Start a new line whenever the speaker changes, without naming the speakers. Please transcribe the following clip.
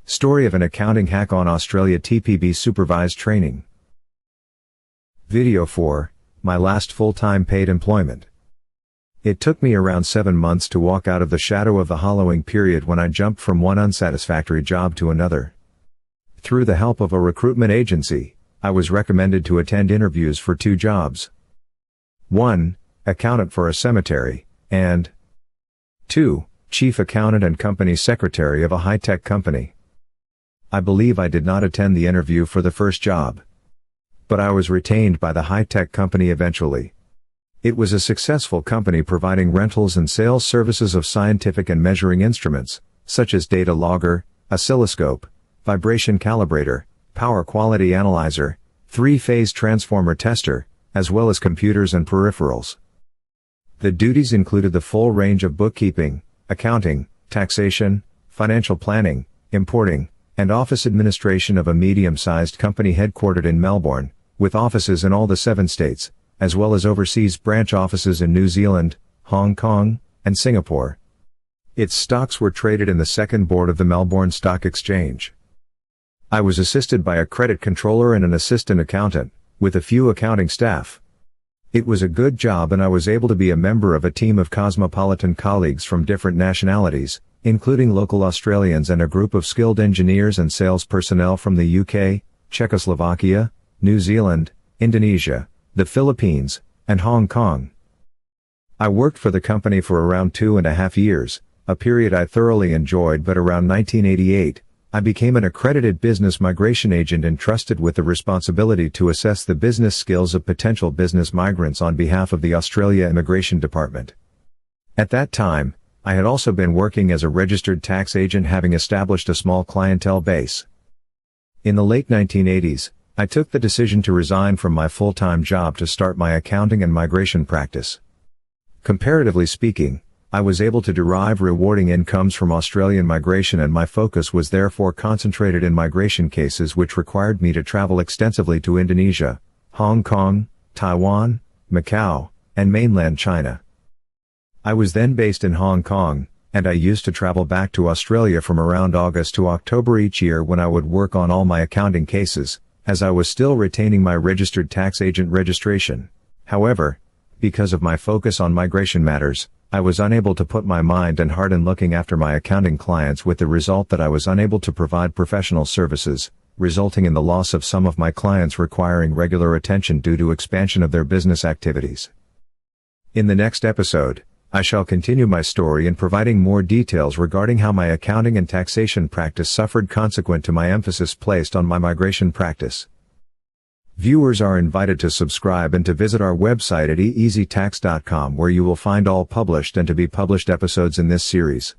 Story of an accounting hack on Australia TPB supervised training. Video 4, my last full-time paid employment. It took me around 7 months to walk out of the shadow of the hollowing period when I jumped from one unsatisfactory job to another. Through the help of a recruitment agency, I was recommended to attend interviews for 2 jobs. 1. Accountant for a cemetery, and 2. Chief accountant and company secretary of a high-tech company. I believe I did not attend the interview for the first job, but I was retained by the high-tech company eventually. It was a successful company providing rentals and sales services of scientific and measuring instruments, such as data logger, oscilloscope, vibration calibrator, power quality analyzer, 3-phase transformer tester, as well as computers and peripherals. The duties included the full range of bookkeeping, accounting, taxation, financial planning, importing, and office administration of a medium-sized company headquartered in Melbourne, with offices in all the 7 states, as well as overseas branch offices in New Zealand, Hong Kong, and Singapore. Its stocks were traded in the second board of the Melbourne Stock Exchange. I was assisted by a credit controller and an assistant accountant, with a few accounting staff. It was a good job and I was able to be a member of a team of cosmopolitan colleagues from different nationalities, including local Australians and a group of skilled engineers and sales personnel from the UK, Czechoslovakia, New Zealand, Indonesia, the Philippines, and Hong Kong. I worked for the company for around 2.5 years, a period I thoroughly enjoyed, but around 1988, I became an accredited business migration agent entrusted with the responsibility to assess the business skills of potential business migrants on behalf of the Australia Immigration Department. At that time, I had also been working as a registered tax agent, having established a small clientele base. In the late 1980s, I took the decision to resign from my full-time job to start my accounting and migration practice. Comparatively speaking, I was able to derive rewarding incomes from Australian migration, and my focus was therefore concentrated in migration cases which required me to travel extensively to Indonesia, Hong Kong, Taiwan, Macau, and mainland China. I was then based in Hong Kong, and I used to travel back to Australia from around August to October each year when I would work on all my accounting cases, as I was still retaining my registered tax agent registration. However, because of my focus on migration matters, I was unable to put my mind and heart in looking after my accounting clients, with the result that I was unable to provide professional services, resulting in the loss of some of my clients requiring regular attention due to expansion of their business activities. In the next episode, I shall continue my story in providing more details regarding how my accounting and taxation practice suffered consequent to my emphasis placed on my migration practice. Viewers are invited to subscribe and to visit our website at eEasyTax.com, where you will find all published and to be published episodes in this series.